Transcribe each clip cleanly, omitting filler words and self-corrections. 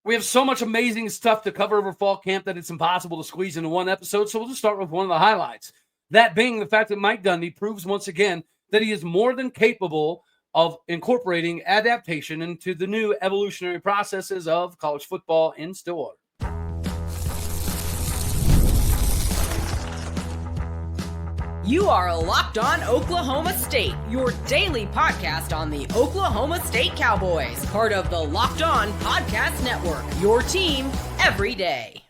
We have so much amazing stuff to cover over fall camp that it's impossible to squeeze into one episode, so we'll just start with one of the highlights. That being the fact that Mike Gundy proves once again that he is more than capable of incorporating adaptation into the new evolutionary processes of college football in Stillwater. You are Locked On Oklahoma State, your daily podcast on the Oklahoma State Cowboys, part of the Locked On Podcast Network, your team every day.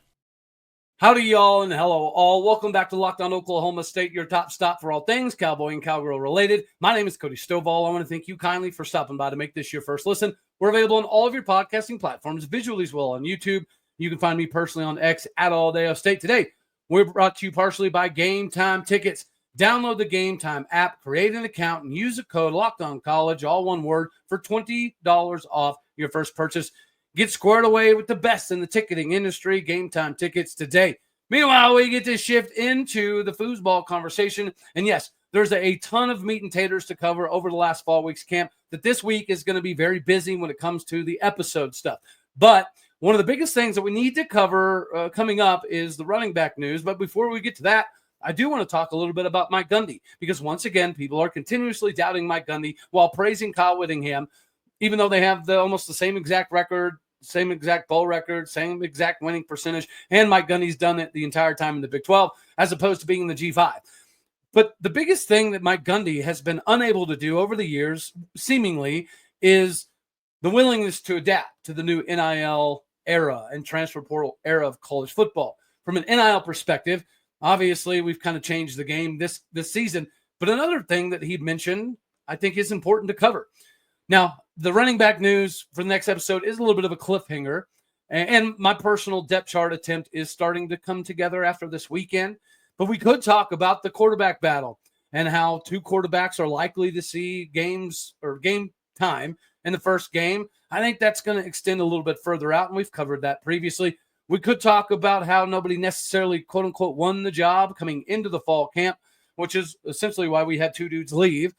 Howdy, y'all, and hello, all. Welcome back to Locked On Oklahoma State, your top stop for all things Cowboy and Cowgirl related. My name is Cody Stovall. I want to thank you kindly for stopping by to make this your first listen. We're available on all of your podcasting platforms, visually as well on YouTube. You can find me personally on X at AllDayOState. Today, we're brought to you partially by Gametime Tickets. Download the Gametime app, create an account, and use the code LOCKEDONCollege, all one word, for $20 off your first purchase. Get squared away with the best in the ticketing industry. Gametime Tickets today. Meanwhile, we get to shift into the foosball conversation. And yes, there's a ton of meat and taters to cover over the last fall week's camp that this week is going to be very busy when it comes to the episode stuff. But one of the biggest things that we need to cover coming up is the running back news. But before we get to that, I do want to talk a little bit about Mike Gundy, because once again, people are continuously doubting Mike Gundy while praising Kyle Whittingham, even though they have almost the same exact record, same exact bowl record, same exact winning percentage, and Mike Gundy's done it the entire time in the Big 12, as opposed to being in the G5. But the biggest thing that Mike Gundy has been unable to do over the years, seemingly, is the willingness to adapt to the new NIL era and transfer portal era of college football. From an NIL perspective, obviously, we've kind of changed the game this season. But another thing that he mentioned, I think, is important to cover. Now, the running back news for the next episode is a little bit of a cliffhanger. And my personal depth chart attempt is starting to come together after this weekend. But we could talk about the quarterback battle and how two quarterbacks are likely to see games or game time in the first game. I think that's going to extend a little bit further out, and we've covered that previously. We could talk about how nobody necessarily, quote unquote, won the job coming into the fall camp, which is essentially why we had two dudes leave.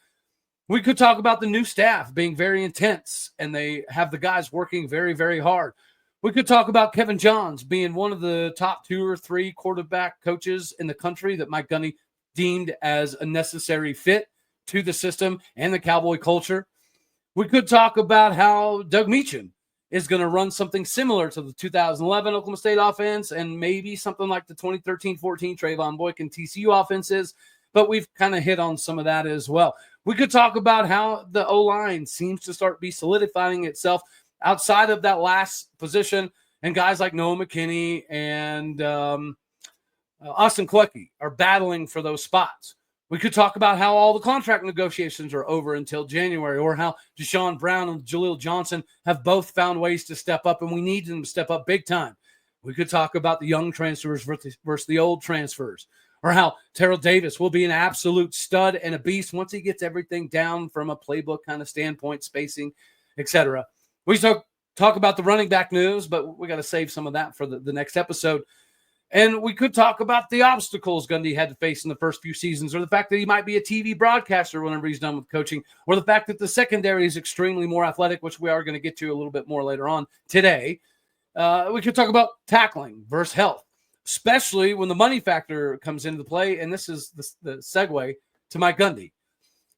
We could talk about the new staff being very intense, and they have the guys working very, very hard. We could talk about Kevin Johns being one of the top 2 or 3 quarterback coaches in the country that Mike Gundy deemed as a necessary fit to the system and the Cowboy culture. We could talk about how Doug Meacham is going to run something similar to the 2011 Oklahoma State offense and maybe something like the 2013-14 Trayvon Boykin TCU offenses, but we've kind of hit on some of that as well. We could talk about how the O-line seems to start be solidifying itself outside of that last position, and guys like Noah McKinney and Austin Klecki are battling for those spots. We could talk about how all the contract negotiations are over until January, or how DeSean Brown and Jaleel Johnson have both found ways to step up, and we need them to step up big time. We could talk about the young transfers versus the old transfers, or how Terrell Davis will be an absolute stud and a beast once he gets everything down from a playbook kind of standpoint, spacing, etc. We talk about the running back news, but we got to save some of that for the next episode. And we could talk about the obstacles Gundy had to face in the first few seasons, or the fact that he might be a TV broadcaster whenever he's done with coaching, or the fact that the secondary is extremely more athletic, which we are going to get to a little bit more later on today. We could talk about tackling versus health, especially when the money factor comes into play. And this is the segue to Mike Gundy.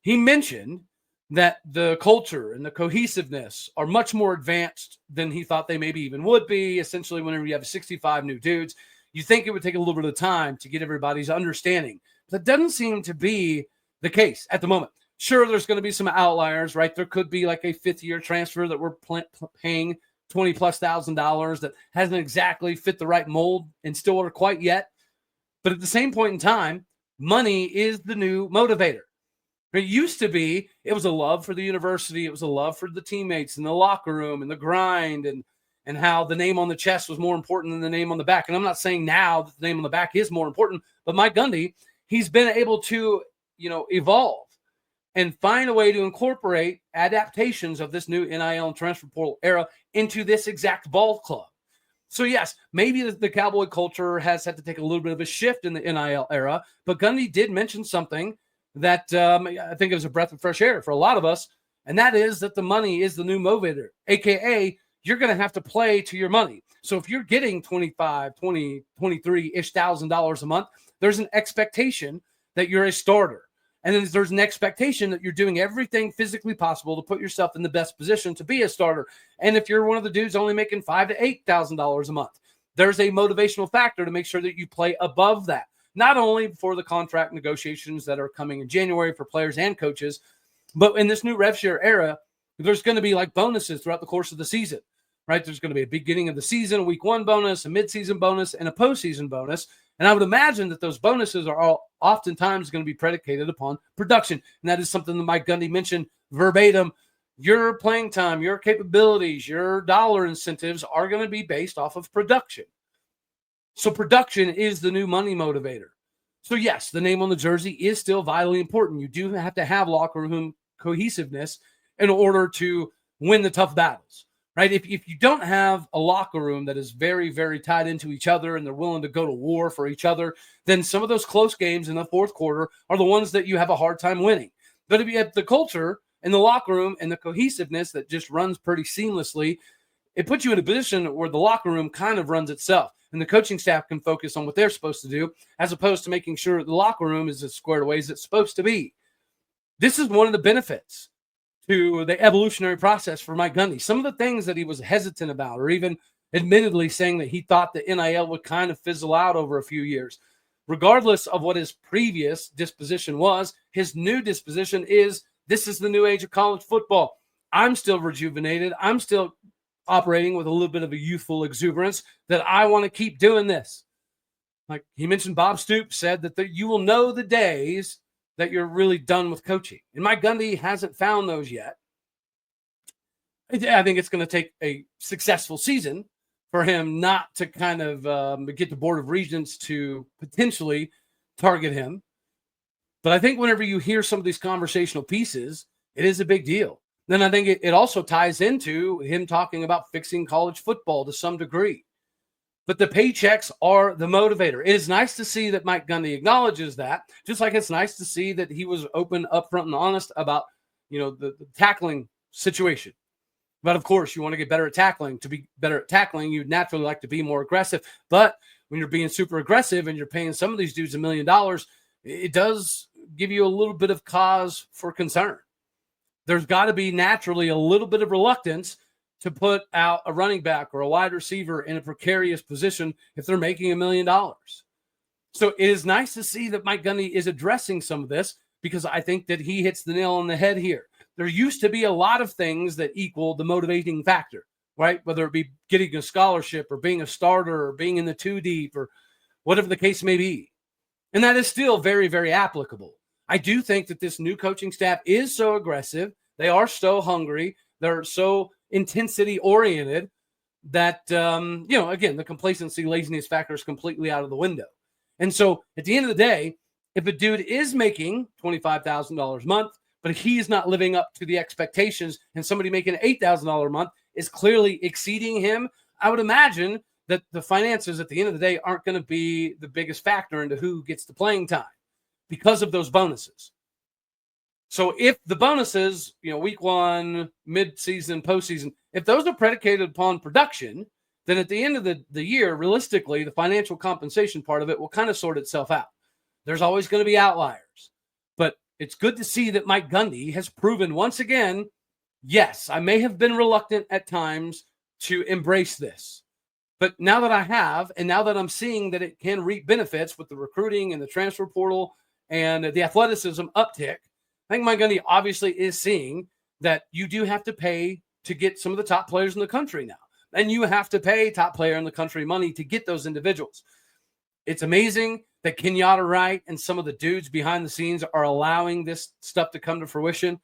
He mentioned that the culture and the cohesiveness are much more advanced than he thought they maybe even would be. Essentially, whenever you have 65 new dudes, you think it would take a little bit of time to get everybody's understanding. That doesn't seem to be the case at the moment. Sure, there's going to be some outliers, right? There could be like a fifth-year transfer that we're paying $20,000+ that hasn't exactly fit the right mold in Stillwater quite yet. But at the same point in time, money is the new motivator. It used to be, it was a love for the university. It was a love for the teammates in the locker room and the grind, and how the name on the chest was more important than the name on the back. And I'm not saying now that the name on the back is more important, but Mike Gundy, he's been able to, evolve and find a way to incorporate adaptations of this new NIL and transfer portal era into this exact ball club. So yes, maybe the Cowboy culture has had to take a little bit of a shift in the NIL era, but Gundy did mention something that I think it was a breath of fresh air for a lot of us, and that is that the money is the new motivator, a.k.a. you're going to have to play to your money. So if you're getting $25, $20, $23-ish thousand a month, there's an expectation that you're a starter. And then there's an expectation that you're doing everything physically possible to put yourself in the best position to be a starter. And if you're one of the dudes only making $5,000 to $8,000 a month, there's a motivational factor to make sure that you play above that, not only for the contract negotiations that are coming in January for players and coaches, but in this new rev share era, there's going to be like bonuses throughout the course of the season, right? There's going to be a beginning of the season, a week 1 bonus, a midseason bonus, and a postseason bonus. And I would imagine that those bonuses are all oftentimes going to be predicated upon production. And that is something that Mike Gundy mentioned verbatim. Your playing time, your capabilities, your dollar incentives are going to be based off of production. So production is the new money motivator. So yes, the name on the jersey is still vitally important. You do have to have locker room cohesiveness in order to win the tough battles, right? If you don't have a locker room that is very, very tied into each other and they're willing to go to war for each other, then some of those close games in the fourth quarter are the ones that you have a hard time winning. But if you have the culture in the locker room and the cohesiveness that just runs pretty seamlessly, it puts you in a position where the locker room kind of runs itself. And the coaching staff can focus on what they're supposed to do, as opposed to making sure the locker room is as squared away as it's supposed to be. This is one of the benefits to the evolutionary process for Mike Gundy. Some of the things that he was hesitant about, or even admittedly saying that he thought the NIL would kind of fizzle out over a few years. Regardless of what his previous disposition was, his new disposition is, this is the new age of college football. I'm still rejuvenated. I'm still operating with a little bit of a youthful exuberance that I want to keep doing this. Like he mentioned, Bob Stoops said that you will know the days that you're really done with coaching. And Mike Gundy hasn't found those yet. I think it's going to take a successful season for him not to kind of get the Board of Regents to potentially target him. But I think whenever you hear some of these conversational pieces, it is a big deal. Then I think it also ties into him talking about fixing college football to some degree. But the paychecks are the motivator. It is nice to see that Mike Gundy acknowledges that, just like it's nice to see that he was open, upfront, and honest about, the tackling situation. But of course, you want to get better at tackling. To be better at tackling, you'd naturally like to be more aggressive. But when you're being super aggressive and you're paying some of these dudes $1 million, it does give you a little bit of cause for concern. There's got to be naturally a little bit of reluctance to put out a running back or a wide receiver in a precarious position if they're making $1 million. So it is nice to see that Mike Gundy is addressing some of this, because I think that he hits the nail on the head here. There used to be a lot of things that equal the motivating factor, right? Whether it be getting a scholarship or being a starter or being in the 2 deep or whatever the case may be. And that is still very, very applicable. I do think that this new coaching staff is so aggressive. They are so hungry. They're so intensity oriented that, again, the complacency, laziness factor is completely out of the window. And so at the end of the day, if a dude is making $25,000 a month, but he is not living up to the expectations, and somebody making $8,000 a month is clearly exceeding him, I would imagine that the finances at the end of the day aren't going to be the biggest factor into who gets the playing time because of those bonuses. So if the bonuses, week 1, mid-season, postseason, if those are predicated upon production, then at the end of the year, realistically, the financial compensation part of it will kind of sort itself out. There's always going to be outliers. But it's good to see that Mike Gundy has proven once again, yes, I may have been reluctant at times to embrace this. But now that I have, and now that I'm seeing that it can reap benefits with the recruiting and the transfer portal and the athleticism uptick, I think Mike Gundy obviously is seeing that you do have to pay to get some of the top players in the country now. And you have to pay top player in the country money to get those individuals. It's amazing that Kenyatta Wright and some of the dudes behind the scenes are allowing this stuff to come to fruition.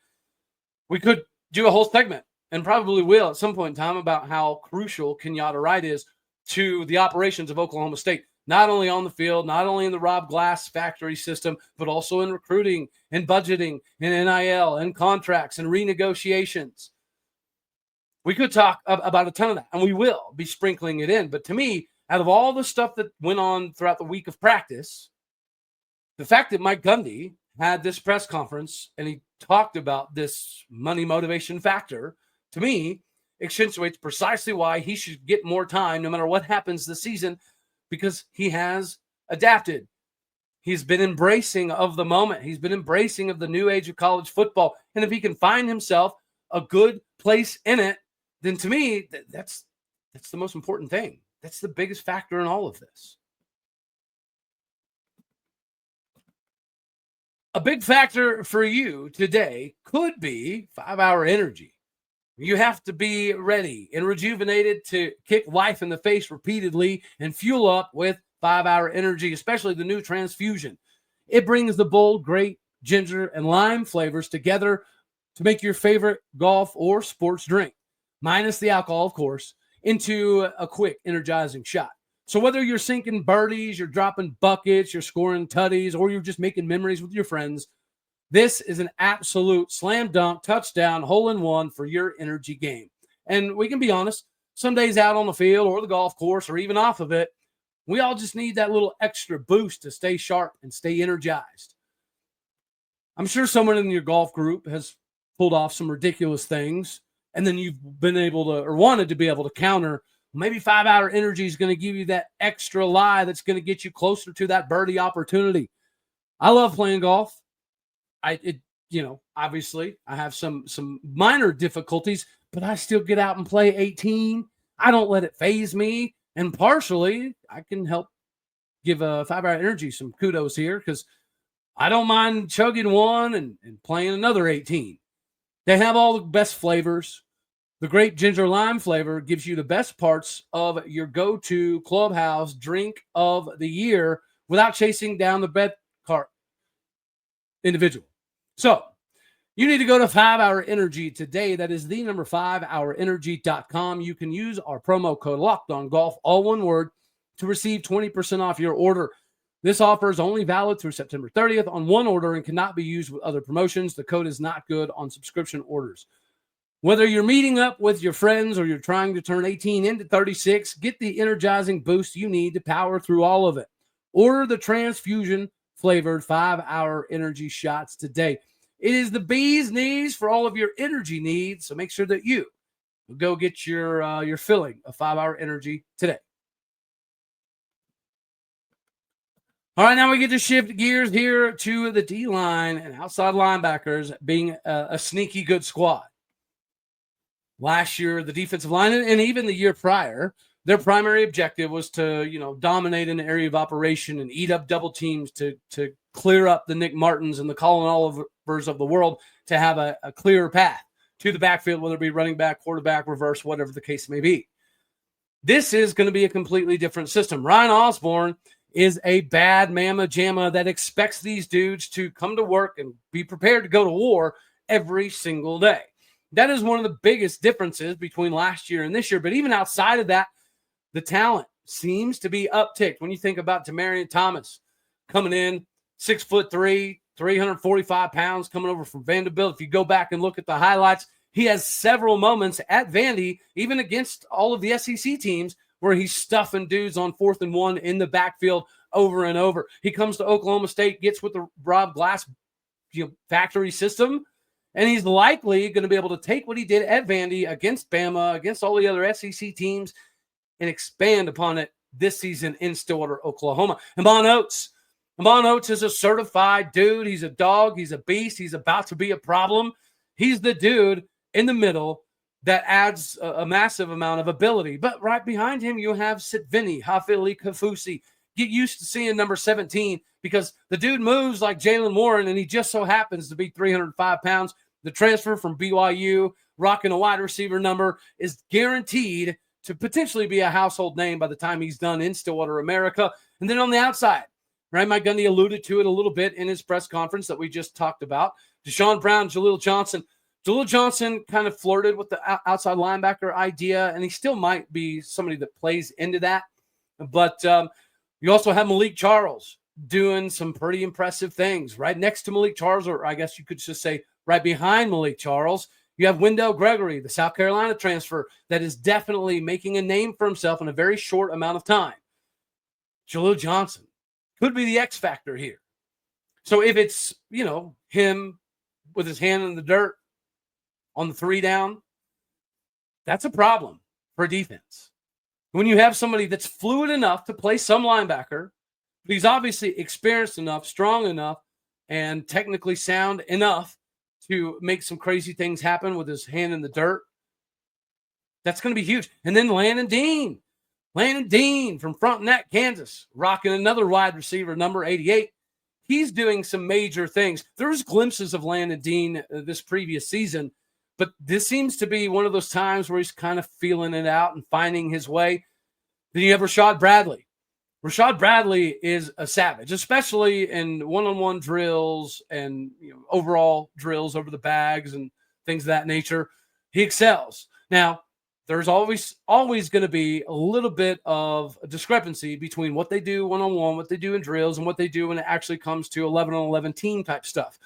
We could do a whole segment, and probably will at some point in time, about how crucial Kenyatta Wright is to the operations of Oklahoma State, not only on the field, not only in the Rob Glass factory system, but also in recruiting and budgeting and NIL and contracts and renegotiations. We could talk about a ton of that, and we will be sprinkling it in. But to me, out of all the stuff that went on throughout the week of practice, the fact that Mike Gundy had this press conference and he talked about this money motivation factor, to me, accentuates precisely why he should get more time no matter what happens this season, because he has adapted. He's been embracing of the moment. He's been embracing of the new age of college football. And if he can find himself a good place in it, then to me, that's the most important thing. That's the biggest factor in all of this. A big factor for you today could be 5-hour energy. You have to be ready and rejuvenated to kick life in the face repeatedly and fuel up with 5-hour energy, especially the new transfusion. It brings the bold, great ginger and lime flavors together to make your favorite golf or sports drink, minus the alcohol, of course, into a quick, energizing shot. So whether you're sinking birdies, you're dropping buckets, you're scoring tutties, or you're just making memories with your friends, this is an absolute slam dunk, touchdown, hole-in-one for your energy game. And we can be honest, some days out on the field or the golf course or even off of it, we all just need that little extra boost to stay sharp and stay energized. I'm sure someone in your golf group has pulled off some ridiculous things, and then you've been able to, or wanted to be able to counter. Maybe 5-hour energy is going to give you that extra lie that's going to get you closer to that birdie opportunity. I love playing golf. Obviously I have some minor difficulties, but I still get out and play 18. I don't let it phase me. And partially I can help give a 5-hour energy some kudos here, because I don't mind chugging one and playing another 18. They have all the best flavors. The great ginger lime flavor gives you the best parts of your go-to clubhouse drink of the year without chasing down the bed cart individual. So you need to go to 5-Hour Energy today. That is the number 5hourenergy.com. You can use our promo code LOCKEDONGolf, all one word, to receive 20% off your order. This offer is only valid through September 30th on one order and cannot be used with other promotions. The code is not good on subscription orders. Whether you're meeting up with your friends or you're trying to turn 18 into 36, get the energizing boost you need to power through all of it. Order the transfusion flavored 5-Hour Energy shots today. It is the bee's knees for all of your energy needs, so make sure that you go get your filling of 5-Hour Energy today. All right, now we get to shift gears here to the D-line and outside linebackers being a sneaky good squad. Last year, the defensive line, and even the year prior, their primary objective was to, dominate an area of operation and eat up double teams to clear up the Nick Martins and the Colin Olivers of the world to have a clearer path to the backfield, whether it be running back, quarterback, reverse, whatever the case may be. This is going to be a completely different system. Ryan Osborne is a bad mamma jamma that expects these dudes to come to work and be prepared to go to war every single day. That is one of the biggest differences between last year and this year. But even outside of that, the talent seems to be upticked. When you think about Demarion Thomas coming in, 6'3", 345 pounds, coming over from Vanderbilt. If you go back and look at the highlights, he has several moments at Vandy, even against all of the SEC teams, where he's stuffing dudes on 4th and 1 in the backfield over and over. He comes to Oklahoma State, gets with the Rob Glass factory system, and he's likely going to be able to take what he did at Vandy against Bama, against all the other SEC teams, and expand upon it this season in Stillwater, Oklahoma. And Bon Oates is a certified dude. He's a dog. He's a beast. He's about to be a problem. He's the dude in the middle that adds a massive amount of ability. But right behind him, you have Sitvini, Hafili Kafusi. Get used to seeing number 17 because the dude moves like Jalen Warren, and he just so happens to be 305 pounds. The transfer from BYU, rocking a wide receiver number, is guaranteed to potentially be a household name by the time he's done in Stillwater, America. And then on the outside, right, Mike Gundy alluded to it a little bit in his press conference that we just talked about. DeSean Brown, Jaleel Johnson. Jaleel Johnson kind of flirted with the outside linebacker idea, and he still might be somebody that plays into that. But you also have Malik Charles doing some pretty impressive things. Right next to Malik Charles, or I guess you could just say right behind Malik Charles, you have Wendell Gregory, the South Carolina transfer, that is definitely making a name for himself in a very short amount of time. Jaleel Johnson could be the X factor here. So if it's, him with his hand in the dirt on the 3 down, That's a problem for defense. When you have somebody that's fluid enough to play some linebacker, but he's obviously experienced enough, strong enough, and technically sound enough to make some crazy things happen with his hand in the dirt, that's going to be huge. And then Landon Dean from Frontenac, Kansas, rocking another wide receiver, number 88. He's doing some major things. There's glimpses of Landon Dean this previous season, but this seems to be one of those times where he's kind of feeling it out and finding his way. Then you have Rashad Bradley. Rashad Bradley is a savage, especially in one-on-one drills and overall drills over the bags and things of that nature. He excels. Now, there's always going to be a little bit of a discrepancy between what they do one-on-one, what they do in drills, and what they do when it actually comes to 11-on-11 team type stuff.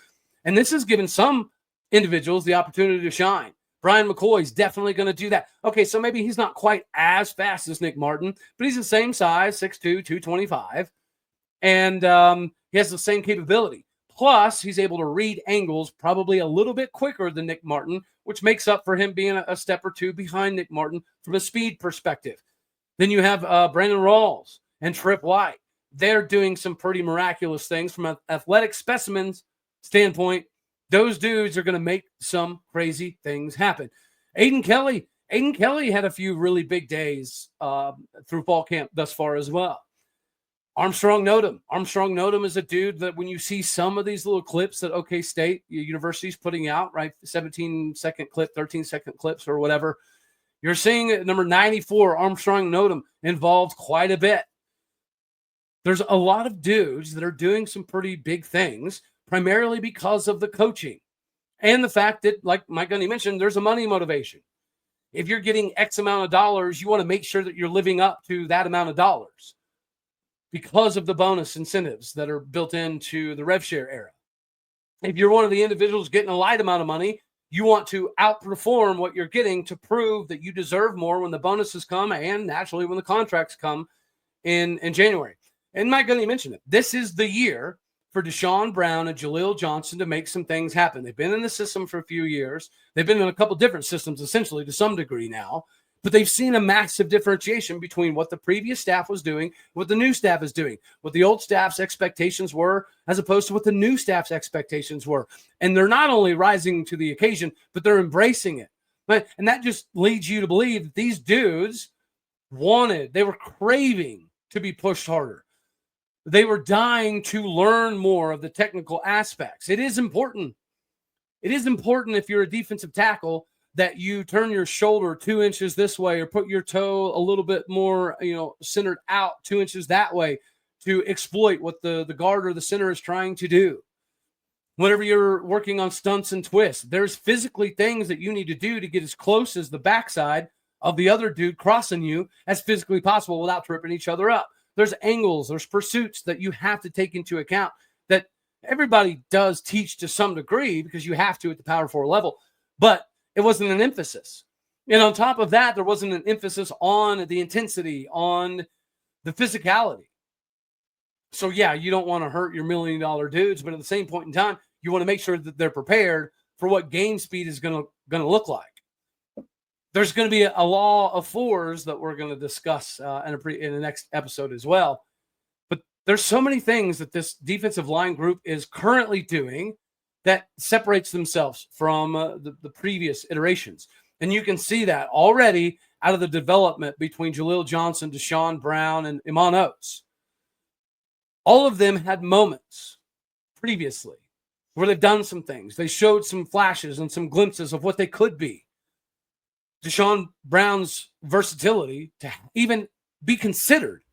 And this has given some individuals the opportunity to shine. Brian McCoy's definitely going to do that. Okay, so maybe he's not quite as fast as Nick Martin, but he's the same size, 6'2", 225, and he has the same capability. Plus, he's able to read angles probably a little bit quicker than Nick Martin, which makes up for him being a step or two behind Nick Martin from a speed perspective. Then you have Brandon Rawls and Trip White. They're doing some pretty miraculous things from an athletic specimens standpoint. Those dudes are going to make some crazy things happen. Aiden Kelly had a few really big days through fall camp thus far as well. Armstrong Nodum is a dude that when you see some of these little clips that OK State University's putting out, right, 17-second clip, 13-second clips or whatever, you're seeing number 94, Armstrong Nodum, involved quite a bit. There's a lot of dudes that are doing some pretty big things, primarily because of the coaching and the fact that, like Mike Gundy mentioned, there's a money motivation. If you're getting X amount of dollars, you want to make sure that you're living up to that amount of dollars because of the bonus incentives that are built into the rev share era. If you're one of the individuals getting a light amount of money, you want to outperform what you're getting to prove that you deserve more when the bonuses come and naturally when the contracts come in January. And Mike Gundy mentioned it. This is the year for DeSean Brown and Jaleel Johnson to make some things happen. They've been in the system for a few years. They've been in a couple different systems, essentially, to some degree now. But they've seen a massive differentiation between what the previous staff was doing, what the new staff is doing, what the old staff's expectations were, as opposed to what the new staff's expectations were. And they're not only rising to the occasion, but they're embracing it. And that just leads you to believe that these dudes they were craving to be pushed harder. They were dying to learn more of the technical aspects. It is important. It is important if you're a defensive tackle that you turn your shoulder 2 inches this way or put your toe a little bit more, centered out 2 inches that way to exploit what the guard or the center is trying to do. Whenever you're working on stunts and twists, there's physically things that you need to do to get as close as the backside of the other dude crossing you as physically possible without tripping each other up. There's angles, there's pursuits that you have to take into account that everybody does teach to some degree because you have to at the Power 4 level, but it wasn't an emphasis. And on top of that, there wasn't an emphasis on the intensity, on the physicality. So, yeah, you don't want to hurt your $1 million dudes, but at the same point in time, you want to make sure that they're prepared for what game speed is going to look like. There's going to be a law of fours that we're going to discuss in the next episode as well. But there's so many things that this defensive line group is currently doing that separates themselves from the previous iterations. And you can see that already out of the development between Jaleel Johnson, DeSean Brown, and Iman Oates. All of them had moments previously where they've done some things. They showed some flashes and some glimpses of what they could be. DeSean Brown's versatility to even be considered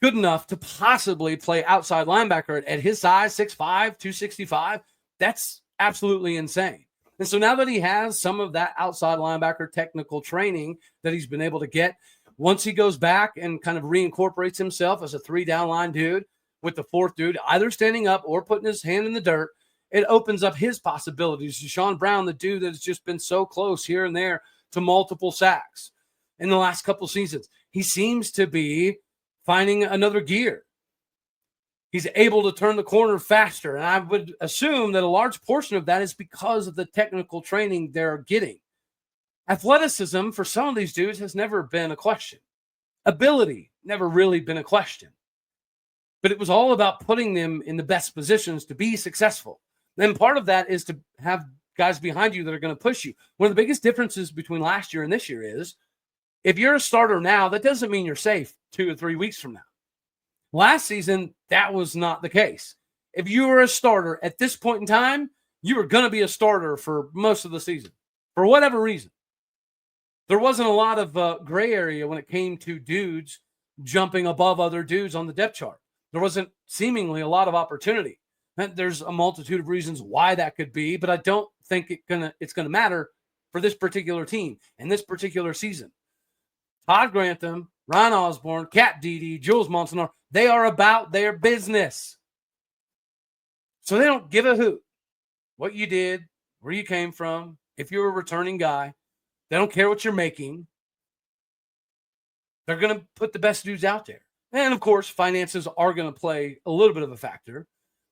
good enough to possibly play outside linebacker at his size, 6'5", 265, that's absolutely insane. And so now that he has some of that outside linebacker technical training that he's been able to get, once he goes back and kind of reincorporates himself as a 3-down line dude with the fourth dude, either standing up or putting his hand in the dirt, it opens up his possibilities. DeSean Brown, the dude that has just been so close here and there to multiple sacks in the last couple seasons, he seems to be finding another gear. He's able to turn the corner faster, and I would assume that a large portion of that is because of the technical training they're getting. Athleticism for some of these dudes has never been a question. Ability never really been a question. But it was all about putting them in the best positions to be successful. And part of that is to have guys behind you that are going to push you. One of the biggest differences between last year and this year is if you're a starter now, that doesn't mean you're safe 2 or 3 weeks from now. Last season, that was not the case. If you were a starter at this point in time, you were going to be a starter for most of the season for whatever reason. There wasn't a lot of gray area when it came to dudes jumping above other dudes on the depth chart. There wasn't seemingly a lot of opportunity. And there's a multitude of reasons why that could be, but I don't think it's gonna matter for this particular team and this particular season. Todd Grantham, Ryan Osborne, Cat Dede, Jules Montanaro, they are about their business. So they don't give a hoot what you did, where you came from, if you're a returning guy. They don't care what you're making. They're going to put the best dudes out there. And, of course, finances are going to play a little bit of a factor.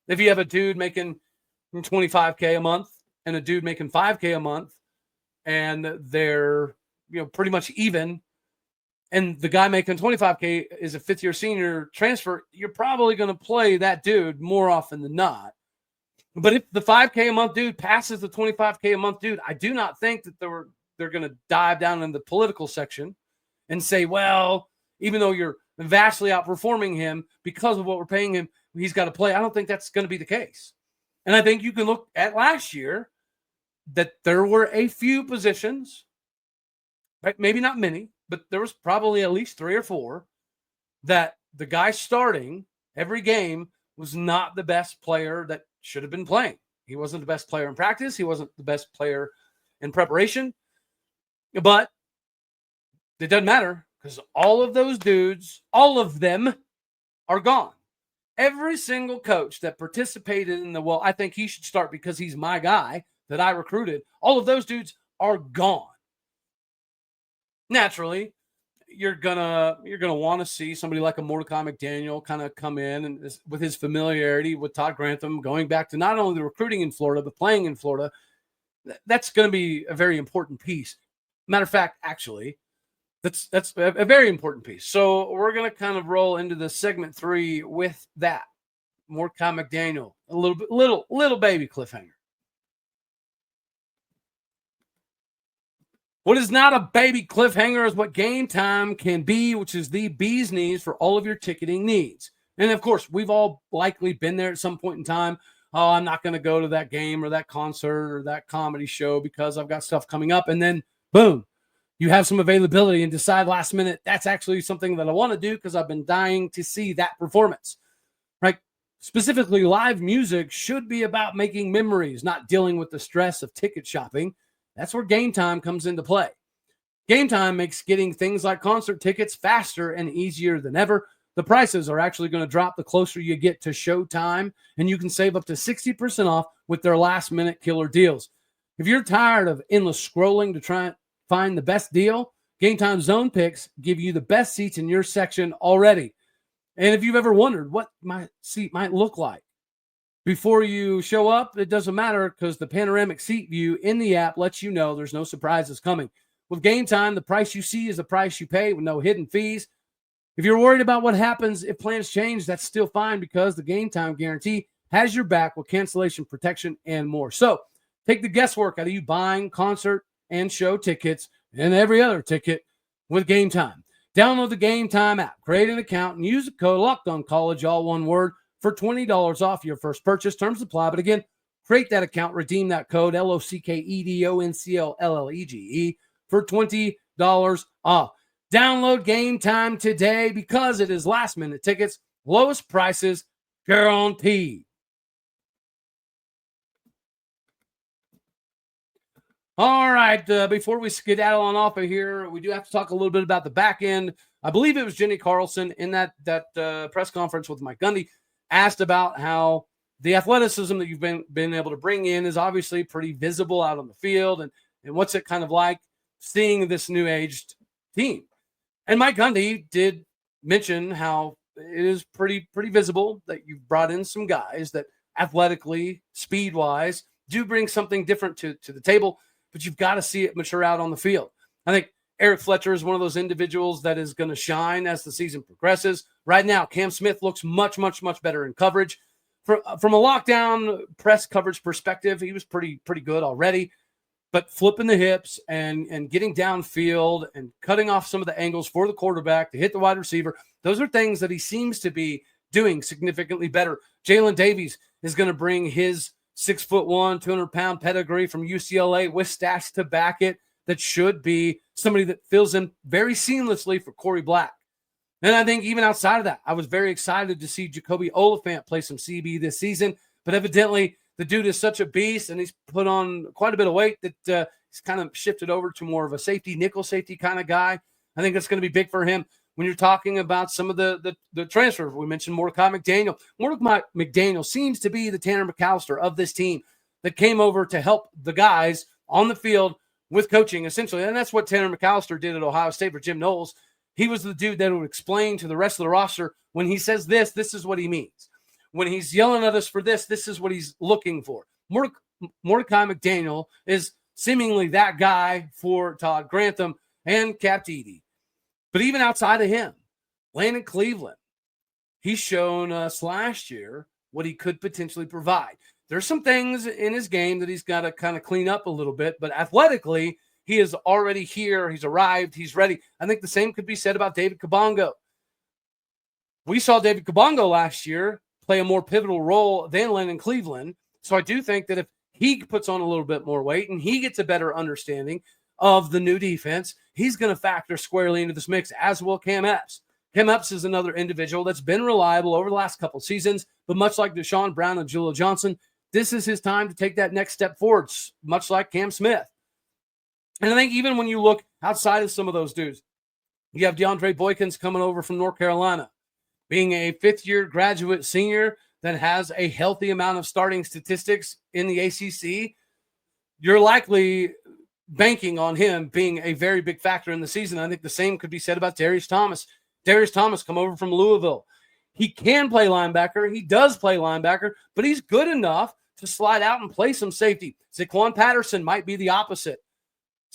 If you have a dude making $25K a month and a dude making $5K a month and they're pretty much even, and the guy making $25K is a fifth-year senior transfer, you're probably going to play that dude more often than not. But if the $5K a month dude passes the $25K a month dude, I do not think that they're going to dive down in the political section and say, well, even though you're vastly outperforming him because of what we're paying him, he's got to play. I don't think that's going to be the case. And I think you can look at last year that there were a few positions, right? Maybe not many, but there was probably at least 3 or 4 that the guy starting every game was not the best player that should have been playing. He wasn't the best player in practice. He wasn't the best player in preparation. But it doesn't matter because all of those dudes, all of them are gone. Every single coach that participated in I think he should start because he's my guy that I recruited, all of those dudes are gone. Naturally, you're gonna want to see somebody like a Mordecai McDaniel kind of come in and with his familiarity with Todd Grantham, going back to not only the recruiting in Florida but playing in Florida. That's going to be a very important piece. Matter of fact, actually, that's a very important piece. So we're going to kind of roll into the segment 3 with that. Mordecai McDaniel, a little baby cliffhanger. What is not a baby cliffhanger is what Gametime can be, which is the bee's knees for all of your ticketing needs. And of course, we've all likely been there at some point in time. Oh, I'm not going to go to that game or that concert or that comedy show because I've got stuff coming up. And then, boom, you have some availability and decide last minute, that's actually something that I want to do because I've been dying to see that performance, right? Specifically, live music should be about making memories, not dealing with the stress of ticket shopping. That's where Gametime comes into play. Gametime makes getting things like concert tickets faster and easier than ever. The prices are actually going to drop the closer you get to showtime, and you can save up to 60% off with their last-minute killer deals. If you're tired of endless scrolling to try and find the best deal, Gametime Zone Picks give you the best seats in your section already. And if you've ever wondered what my seat might look like before you show up, it doesn't matter because the panoramic seat view in the app lets you know there's no surprises coming. With Gametime, the price you see is the price you pay with no hidden fees. If you're worried about what happens if plans change, that's still fine because the Gametime guarantee has your back with cancellation protection and more. So take the guesswork out of you buying concert and show tickets and every other ticket with Gametime. Download the Gametime app, create an account, and use the code LOCKEDONCollege, all one word, for $20 off your first purchase. Terms apply. But again, create that account, redeem that code, LOCKEDONCOLLEGE, for $20 off. Download Gametime today because it is last-minute tickets, lowest prices guaranteed. All right, before we skedaddle on off of here, we do have to talk a little bit about the back end. I believe it was Jenny Carlson in that press conference with Mike Gundy asked about how the athleticism that you've been able to bring in is obviously pretty visible out on the field, and what's it kind of like seeing this new-aged team. And Mike Gundy did mention how it is pretty visible that you've brought in some guys that athletically, speed-wise, do bring something different to the table. but you've got to see it mature out on the field. I think Eric Fletcher is one of those individuals that is going to shine as the season progresses. Right now, Cam Smith looks much, much, much better in coverage. From a lockdown press coverage perspective, he was pretty good already. But flipping the hips and getting downfield and cutting off some of the angles for the quarterback to hit the wide receiver, those are things that he seems to be doing significantly better. Jalen Davies is going to bring his 6'1", 200-pound pedigree from UCLA with stats to back it that should be somebody that fills in very seamlessly for Corey Black. And I think even outside of that, I was very excited to see Jacoby Oliphant play some CB this season, but evidently the dude is such a beast, and he's put on quite a bit of weight that he's kind of shifted over to more of a safety, nickel safety kind of guy. I think that's going to be big for him. When you're talking about some of the transfers, we mentioned Mordecai McDaniel. Mordecai McDaniel seems to be the Tanner McAllister of this team that came over to help the guys on the field with coaching, essentially. And that's what Tanner McAllister did at Ohio State for Jim Knowles. He was the dude that would explain to the rest of the roster, when he says this is what he means. When he's yelling at us for this is what he's looking for. Mordecai McDaniel is seemingly that guy for Todd Grantham and Cap Deedy. But even outside of him, Landon Cleveland, he's shown us last year what he could potentially provide. There's some things in his game that he's got to kind of clean up a little bit, but athletically, he is already here. He's arrived. He's ready. I think the same could be said about David Kabongo. We saw David Kabongo last year play a more pivotal role than Landon Cleveland. So I do think that if he puts on a little bit more weight and he gets a better understanding of the new defense, he's going to factor squarely into this mix, as will Cam Epps. Cam Epps is another individual that's been reliable over the last couple of seasons, but much like DeSean Brown and Jaleel Johnson, this is his time to take that next step forwards, much like Cam Smith. And I think even when you look outside of some of those dudes, you have DeAndre Boykins coming over from North Carolina, being a fifth-year graduate senior that has a healthy amount of starting statistics in the ACC. You're likely banking on him being a very big factor in the season. I think the same could be said about Darius Thomas. Darius Thomas come over from Louisville. He can play linebacker. He does play linebacker, but he's good enough to slide out and play some safety. Zaquan Patterson might be the opposite.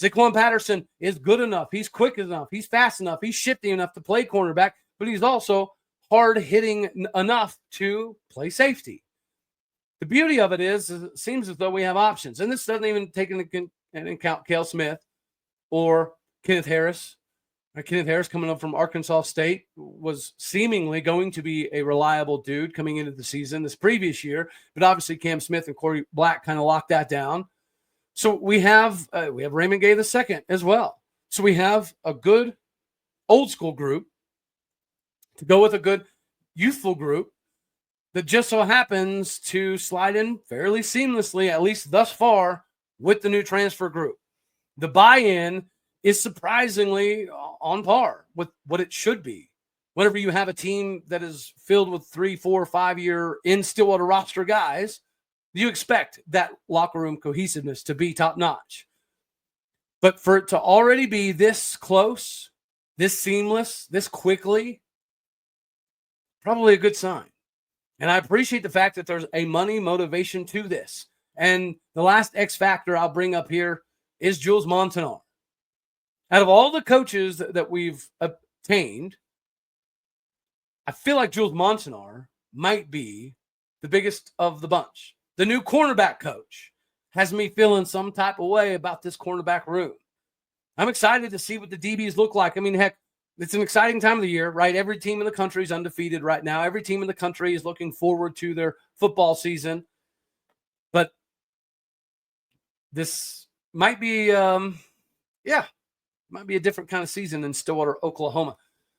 Zaquan Patterson is good enough. He's quick enough. He's fast enough. He's shifty enough to play cornerback, but he's also hard-hitting enough to play safety. The beauty of it is it seems as though we have options, and this doesn't even take into account Cale Smith or Kenneth Harris. Kenneth Harris, coming up from Arkansas State, was seemingly going to be a reliable dude coming into the season this previous year, but obviously Cam Smith and Corey Black kind of locked that down. So we have Raymond Gay II as well. So we have a good old school group to go with a good youthful group that just so happens to slide in fairly seamlessly, at least thus far, with the new transfer group. The buy-in is surprisingly on par with what it should be. Whenever you have a team that is filled with 3, 4, 5-year in Stillwater roster guys, you expect that locker room cohesiveness to be top-notch. But for it to already be this close, this seamless, this quickly, probably a good sign. And I appreciate the fact that there's a money motivation to this. And the last X factor I'll bring up here is Jules Montanar. Out of all the coaches that we've obtained, I feel like Jules Montanar might be the biggest of the bunch. The new cornerback coach has me feeling some type of way about this cornerback room. I'm excited to see what the DBs look like. I mean, heck, it's an exciting time of the year, right? Every team in the country is undefeated right now. Every team in the country is looking forward to their football season. But this might be, might be a different kind of season in Stillwater, Oklahoma.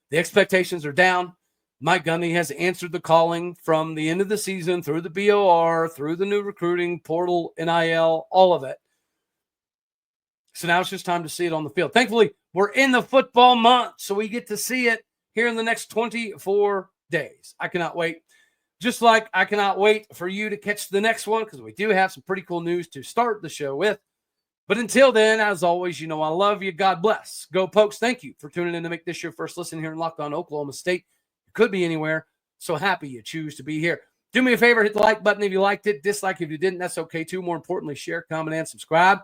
The expectations are down. Mike Gundy has answered the calling from the end of the season through the BOR, through the new recruiting portal, NIL, all of it. So now it's just time to see it on the field. Thankfully, we're in the football month, so we get to see it here in the next 24 days. I cannot wait. Just like I cannot wait for you to catch the next one, because we do have some pretty cool news to start the show with. But until then, as always, you know I love you. God bless. Go Pokes. Thank you for tuning in to make this your first listen here in Locked On Oklahoma State. You could be anywhere, so happy you choose to be here. Do me a favor, hit the like button if you liked it. Dislike if you didn't. That's okay too. More importantly, share, comment, and subscribe.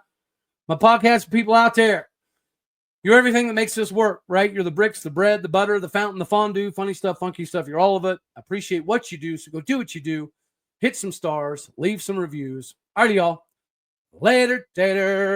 My podcast people out there, you're everything that makes this work, right? You're the bricks, the bread, the butter, the fountain, the fondue, funny stuff, funky stuff. You're all of it. I appreciate what you do, so go do what you do. Hit some stars, leave some reviews. All right, y'all. Later, tater.